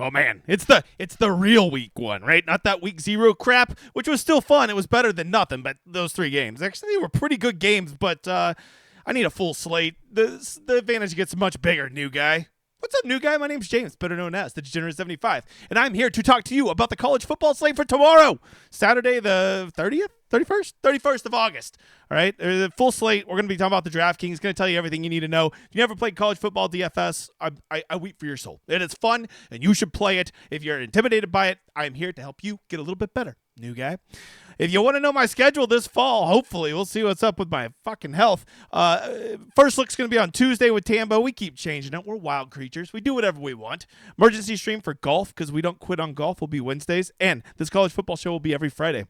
oh man, it's the real week 1, right? Not that week 0 crap, which was still fun. It was better than nothing, but those 3 games. Actually, they were pretty good games, but I need a full slate. The advantage gets much bigger, new guy. What's up, new guy? My name's James, better known as the Degenerate 75, and I'm here to talk to you about the college football slate for tomorrow, Saturday the 30th? 31st of August. All right, the full slate. We're going to be talking about the DraftKings. Going to tell you everything you need to know. If you never played college football DFS, I weep for your soul. It is fun, and you should play it. If you're intimidated by it, I'm here to help you get a little bit better, new guy. If you want to know my schedule this fall, hopefully, we'll see what's up with my fucking health. First look's going to be on Tuesday with Tambo. We keep changing it. We're wild creatures. We do whatever we want. Emergency stream for golf, because we don't quit on golf, will be Wednesdays. And this college football show will be every Friday.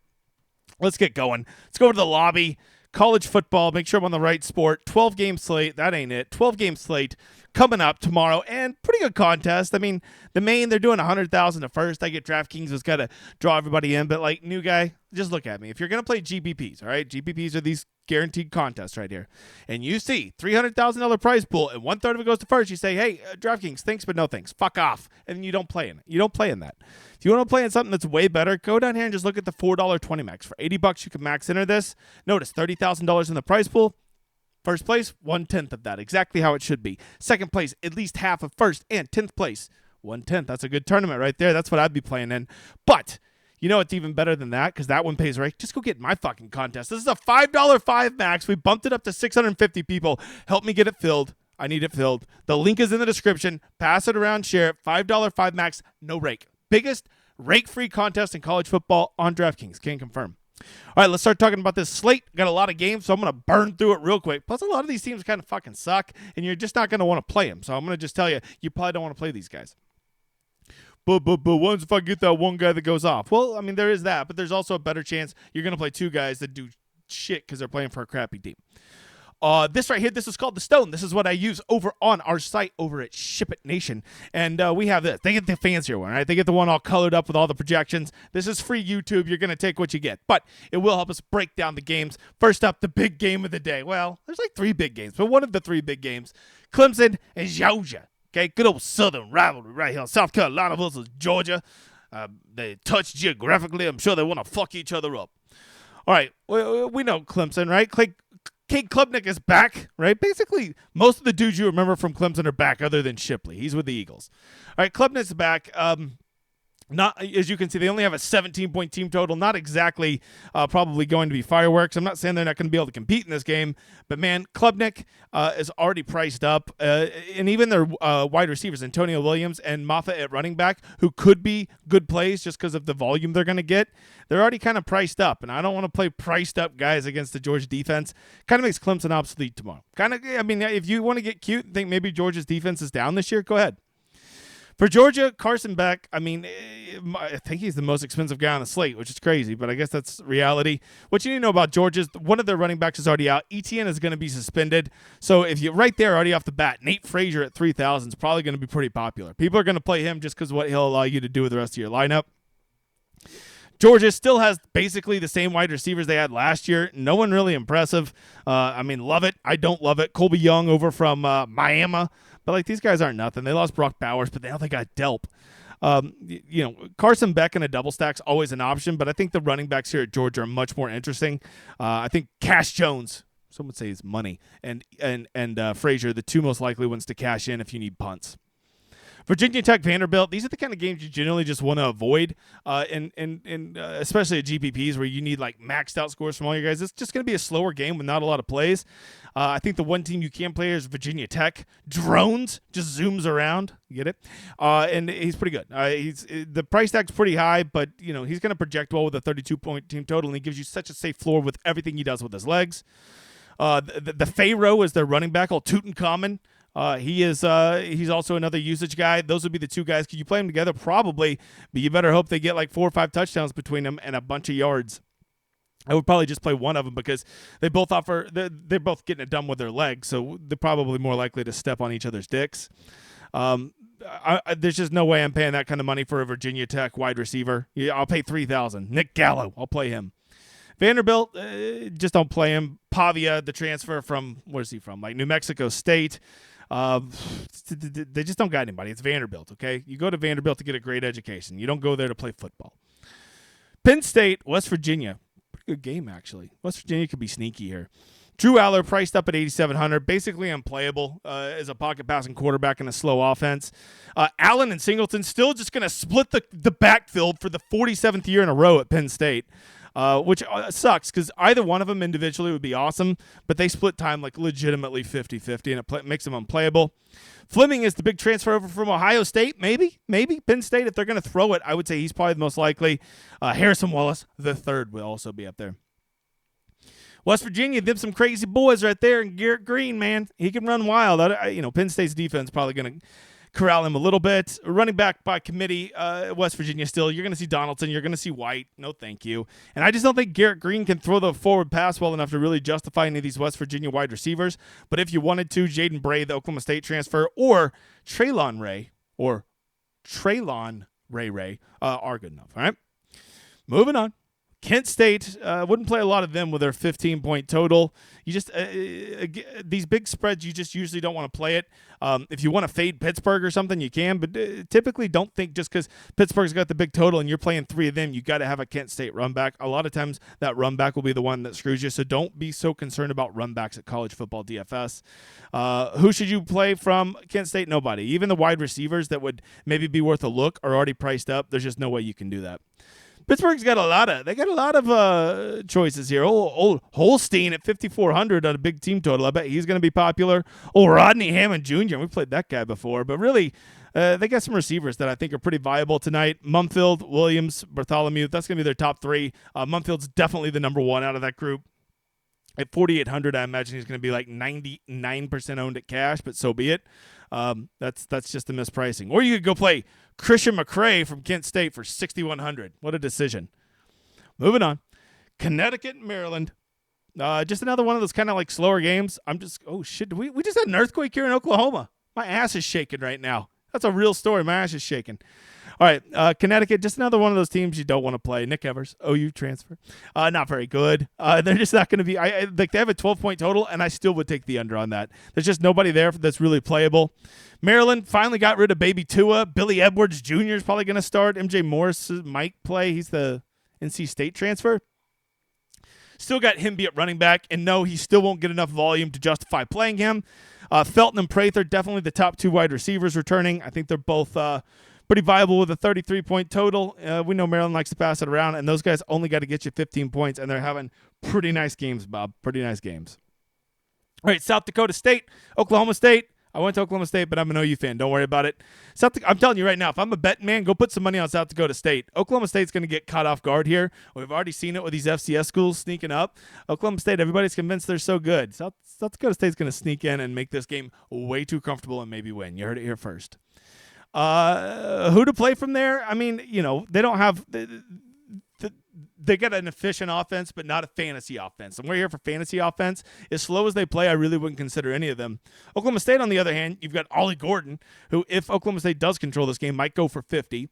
Let's get going. Let's go to the lobby. College football. Make sure I'm on the right sport. 12-game slate. That ain't it. 12-game slate coming up tomorrow. And pretty good contest. I mean, the main, they're doing $100,000 to first. I get DraftKings was got to draw everybody in. But, like, new guy, just look at me. If you're going to play GPPs, all right? GPPs are these guaranteed contests right here. And you see $300,000 prize pool, and 1/3 of it goes to first. You say, hey, DraftKings, thanks, but no thanks. Fuck off. And you don't play in it. You don't play in that. If you want to play in something that's way better, go down here and just look at the $4.20 max. For $80, you can max enter this. Notice $30,000 in the prize pool. First place, 1/10 of that. Exactly how it should be. Second place, at least half of first, and 10th place, 1/10. That's a good tournament right there. That's what I'd be playing in. But you know it's even better than that, because that one pays right. Just go get my fucking contest. This is a $5 5 max. We bumped it up to 650 people. Help me get it filled. I need it filled. The link is in the description. Pass it around, share it. $5 5 max, no rake. Biggest rake-free contest in college football on DraftKings. Can confirm. All right, let's start talking about this slate. Got a lot of games, so I'm going to burn through it real quick. Plus, a lot of these teams kind of fucking suck, and you're just not going to want to play them. So I'm going to just tell you, you probably don't want to play these guys. But what if I get that one guy that goes off? Well, I mean, there is that, but there's also a better chance you're going to play 2 guys that do shit because they're playing for a crappy team. This right here, this is called the Stone. This is what I use over on our site over at Ship It Nation. And we have this. They get the fancier one, right? They get the one all colored up with all the projections. This is free YouTube. You're going to take what you get. But it will help us break down the games. First up, the big game of the day. Well, there's like 3 big games, but one of the 3 big games, Clemson and Georgia. Okay, good old Southern rivalry right here. South Carolina versus Georgia. They touch geographically. I'm sure they want to fuck each other up. All right, we know Clemson, right? Cade Klubnik is back, right? Basically, most of the dudes you remember from Clemson are back other than Shipley. He's with the Eagles. All right, Klubnik's back. Not, as you can see, they only have a 17-point team total. Not exactly probably going to be fireworks. I'm not saying they're not going to be able to compete in this game, but man, Klubnik is already priced up, and even their wide receivers, Antonio Williams and Moffitt at running back, who could be good plays just because of the volume they're going to get, they're already kind of priced up, and I don't want to play priced up guys against the Georgia defense. Kind of makes Clemson obsolete tomorrow. I mean, if you want to get cute and think maybe Georgia's defense is down this year, go ahead. For Georgia, Carson Beck, I mean, I think he's the most expensive guy on the slate, which is crazy, but I guess that's reality. What you need to know about Georgia is one of their running backs is already out. ETN is going to be suspended. So if you're right there already off the bat, Nate Frazier at 3,000 is probably going to be pretty popular. People are going to play him just because of what he'll allow you to do with the rest of your lineup. Georgia still has basically the same wide receivers they had last year. No one really impressive. I mean, love it. I don't love it. Colby Young over from Miami. But, like, these guys aren't nothing. They lost Brock Bowers, but now they got Delp. Carson Beck in a double stack's always an option, but I think the running backs here at Georgia are much more interesting. I think Cash Jones, some would say is money, and Frazier, the 2 most likely ones to cash in if you need punts. Virginia Tech, Vanderbilt, these are the kind of games you generally just want to avoid, especially at GPPs where you need like maxed out scores from all your guys. It's just going to be a slower game with not a lot of plays. I think the one team you can play is Virginia Tech. Drones, just zooms around. You get it? And he's pretty good. The price tag's pretty high, but he's going to project well with a 32-point team total, and he gives you such a safe floor with everything he does with his legs. The Pharaoh is their running back, old Tutankhamun. He's also another usage guy. Those would be the 2 guys. Could you play them together? Probably, but you better hope they get like 4 or 5 touchdowns between them and a bunch of yards. I would probably just play one of them because they both offer. They're both getting it done with their legs, so they're probably more likely to step on each other's dicks. There's just no way I'm paying that kind of money for a Virginia Tech wide receiver. Yeah, I'll pay $3,000. Nick Gallo, I'll play him. Vanderbilt, just don't play him. Pavia, the transfer from, where is he from? Like New Mexico State. They just don't got anybody. It's Vanderbilt, okay? You go to Vanderbilt to get a great education. You don't go there to play football. Penn State, West Virginia. Pretty good game, actually. West Virginia could be sneaky here. Drew Aller priced up at 8,700, basically unplayable as a pocket passing quarterback in a slow offense. Allen and Singleton still just going to split the backfield for the 47th year in a row at Penn State, which sucks because either one of them individually would be awesome, but they split time like legitimately 50-50, and it makes them unplayable. Fleming is the big transfer over from Ohio State, maybe. Penn State, if they're going to throw it, I would say he's probably the most likely. Harrison Wallace, the third, will also be up there. West Virginia, them some crazy boys right there, and Garrett Green, man, he can run wild. Penn State's defense probably going to corral him a little bit. Running back by committee, West Virginia still. You're going to see Donaldson. You're going to see White. No, thank you. And I just don't think Garrett Green can throw the forward pass well enough to really justify any of these West Virginia wide receivers. But if you wanted to, Jaden Bray, the Oklahoma State transfer, or Traylon Ray are good enough. All right, moving on. Kent State wouldn't play a lot of them with their 15-point total. You just these big spreads, you just usually don't want to play it. If you want to fade Pittsburgh or something, you can, but typically don't think just because Pittsburgh's got the big total and you're playing three of them, you got to have a Kent State run back. A lot of times that run back will be the one that screws you, so don't be so concerned about run backs at college football DFS. Who should you play from Kent State? Nobody. Even the wide receivers that would maybe be worth a look are already priced up. There's just no way you can do that. Pittsburgh's got a lot of choices here. Old Holstein at 5,400 on a big team total. I bet he's going to be popular. Old Rodney Hammond Jr. We played that guy before, but really they got some receivers that I think are pretty viable tonight. Mumfield, Williams, Bartholomew. That's going to be their top three. Mumfield's definitely the number one out of that group. At 4,800, I imagine he's going to be like 99% owned at cash, but so be it. That's just a mispricing. Or you could go play Christian McCray from Kent State for 6,100. What a decision. Moving on. Connecticut, Maryland. Just another one of those kind of like slower games. We just had an earthquake here in Oklahoma. My ass is shaking right now. That's a real story. My ass is shaking. All right, Connecticut, just another one of those teams you don't want to play. Nick Evers, OU transfer. Not very good. They're just not going to be they have a 12-point total, and I still would take the under on that. There's just nobody there that's really playable. Maryland finally got rid of Baby Tua. Billy Edwards Jr. is probably going to start. MJ Morris might play. He's the NC State transfer. Still got him be at running back, and no, he still won't get enough volume to justify playing him. Felton and Prather, definitely the top two wide receivers returning. I think they're both pretty viable with a 33-point total. We know Maryland likes to pass it around, and those guys only got to get you 15 points, and they're having pretty nice games, Bob. Pretty nice games. All right, South Dakota State, Oklahoma State. I went to Oklahoma State, but I'm an OU fan. Don't worry about it. I'm telling you right now, if I'm a betting man, go put some money on South Dakota State. Oklahoma State's going to get caught off guard here. We've already seen it with these FCS schools sneaking up. Oklahoma State, everybody's convinced they're so good. South Dakota State's going to sneak in and make this game way too comfortable and maybe win. You heard it here first. Who to play from there? I mean, they don't have they got an efficient offense, but not a fantasy offense. And we're here for fantasy offense. As slow as they play, I really wouldn't consider any of them. Oklahoma State, on the other hand, you've got Ollie Gordon, who, if Oklahoma State does control this game, might go for 50.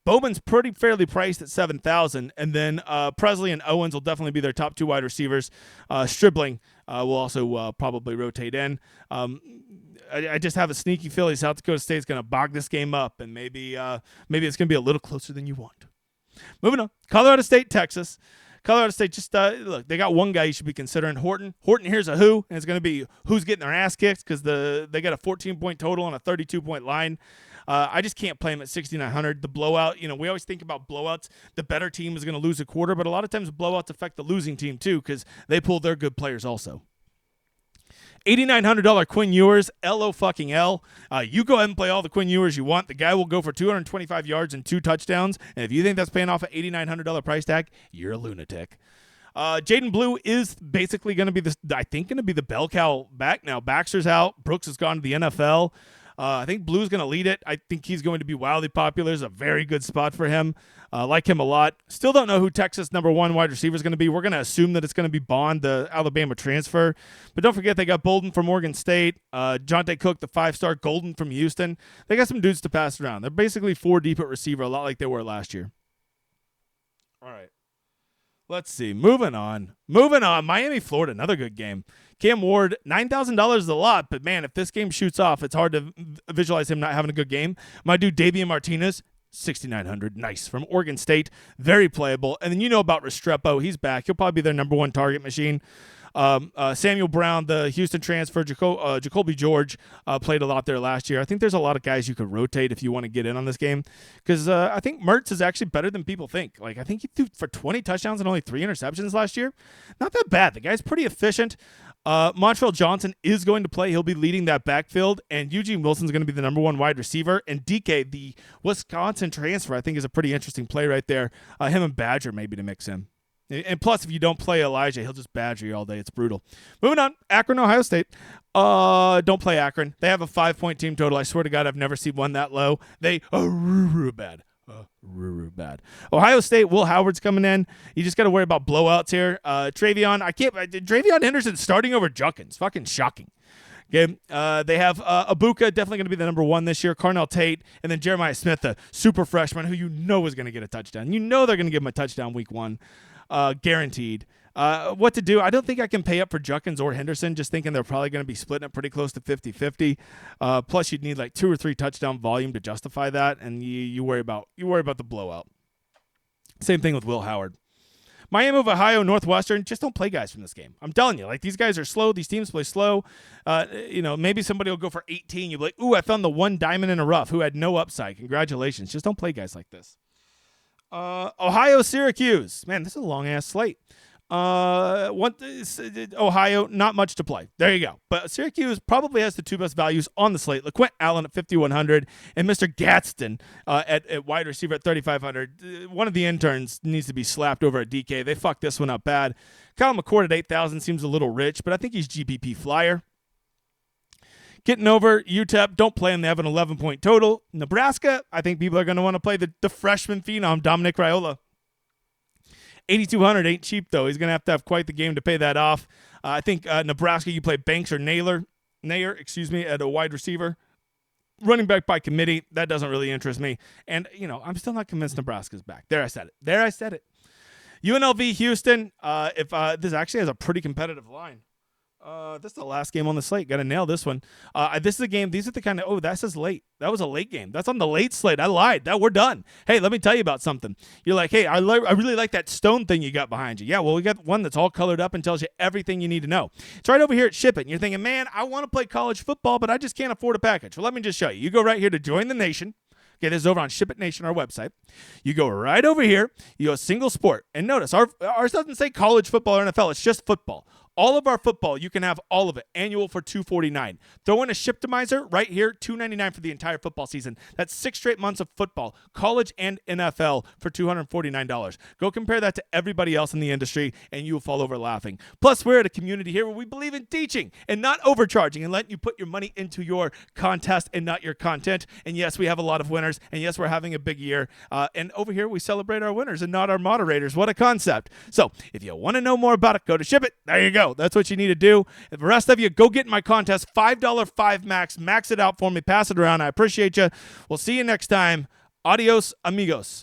Bowman's pretty fairly priced at 7,000, and then Presley and Owens will definitely be their top two wide receivers. Stribling will also probably rotate in. I just have a sneaky feeling South Dakota State's going to bog this game up, and maybe it's going to be a little closer than you want. Moving on. Colorado State, Texas. Colorado State, just look, they got one guy you should be considering, Horton. Horton, here's a who, and it's going to be who's getting their ass kicked because they got a 14-point total on a 32-point line. I just can't play him at 6,900. The blowout, we always think about blowouts. The better team is going to lose a quarter, but a lot of times blowouts affect the losing team too because they pull their good players also. $8,900 Quinn Ewers, L-O-fucking-L. You go ahead and play all the Quinn Ewers you want. The guy will go for 225 yards and 2 touchdowns. And if you think that's paying off an $8,900 price tag, you're a lunatic. Jaden Blue is basically going to be the bell cow back now. Baxter's out. Brooks has gone to the NFL. I think Blue's going to lead it. I think he's going to be wildly popular. It's a very good spot for him. Like him a lot. Still don't know who Texas number one wide receiver is going to be. We're going to assume that it's going to be Bond, the Alabama transfer. But don't forget they got Bolden from Oregon State, Jonte Cook, the 5-star, Golden from Houston. They got some dudes to pass around. They're basically 4 deep at receiver, a lot like they were last year. All right. Let's see. Moving on. Miami, Florida, another good game. Cam Ward, $9,000 is a lot, but man, if this game shoots off, it's hard to visualize him not having a good game. My dude, Davian Martinez, 6,900, nice, from Oregon State, very playable. And then you know about Restrepo, he's back. He'll probably be their number one target machine. Samuel Brown, the Houston transfer, Jacoby George played a lot there last year. I think there's a lot of guys you could rotate if you want to get in on this game, because I think Mertz is actually better than people think. Like, I think he threw for 20 touchdowns and only 3 interceptions last year. Not that bad. The guy's pretty efficient. Montreal Johnson is going to play. He'll be leading that backfield, and Eugene Wilson's going to be the number one wide receiver. And DK, the Wisconsin transfer, I think is a pretty interesting play right there. Him and Badger maybe to mix in. And plus, if you don't play Elijah, he'll just badger you all day. It's brutal. Moving on, Akron, Ohio State. Don't play Akron. They have a 5-point team total. I swear to God, I've never seen one that low. They are bad. Bad. Ohio State, Will Howard's coming in. You just got to worry about blowouts here. Travion Henderson starting over Junkins. Fucking shocking. Okay, they have Abuka, definitely going to be the number one this year. Carnell Tate, and then Jeremiah Smith, the super freshman who you know is going to get a touchdown. You know they're going to give him a touchdown week 1. Guaranteed. What to do? I don't think I can pay up for Junkins or Henderson, just thinking they're probably going to be splitting it pretty close to 50-50. Plus, you'd need like 2 or 3 touchdown volume to justify that, and you worry about the blowout. Same thing with Will Howard. Miami of Ohio, Northwestern, just don't play guys from this game. I'm telling you, like, these guys are slow. These teams play slow. Maybe somebody will go for 18. You'll be like, ooh, I found the one diamond in a rough who had no upside. Congratulations. Just don't play guys like this. Ohio, Syracuse. Man, this is a long-ass slate. Ohio, not much to play. There you go. But Syracuse probably has the 2 best values on the slate. LaQuint Allen at 5,100 and Mr. Gadsden at wide receiver at 3,500. One of the interns needs to be slapped over at DK. They fucked this one up bad. Kyle McCord at 8,000 seems a little rich, but I think he's GPP flyer. Getting over UTEP, don't play him. They have an 11-point total. Nebraska, I think people are going to want to play the freshman phenom, Dominic Raiola. 8,200 ain't cheap, though. He's going to have quite the game to pay that off. I think Nebraska, you play Banks or Nayer, at a wide receiver. Running back by committee, that doesn't really interest me. And, I'm still not convinced Nebraska's back. There, I said it. UNLV Houston, if this actually has a pretty competitive line. This is the last game on the slate. Got to nail this one. This is a game. These are the kind of, that says late. That was a late game. That's on the late slate. I lied. We're done. Hey, let me tell you about something. You're like, hey, I really like that stone thing you got behind you. Yeah, well, we got one that's all colored up and tells you everything you need to know. It's right over here at Ship It. And you're thinking, man, I want to play college football, but I just can't afford a package. Well, let me just show you. You go right here to Join the Nation. Okay, this is over on Ship It Nation, our website. You go right over here. You go single sport. And notice, ours doesn't say college football or NFL. It's just football. All of our football, you can have all of it. Annual for $249. Throw in a Shiptimizer right here, $299 for the entire football season. That's 6 straight months of football, college and NFL for $249. Go compare that to everybody else in the industry, and you will fall over laughing. Plus, we're at a community here where we believe in teaching and not overcharging and letting you put your money into your contest and not your content. And yes, we have a lot of winners, and yes, we're having a big year. And over here, we celebrate our winners and not our moderators. What a concept. So if you want to know more about it, go to Ship It. There you go. That's what you need to do. The rest of you, go get in my contest. $5 5 max. Max it out for me. Pass it around. I appreciate you. We'll see you next time. Adios, amigos.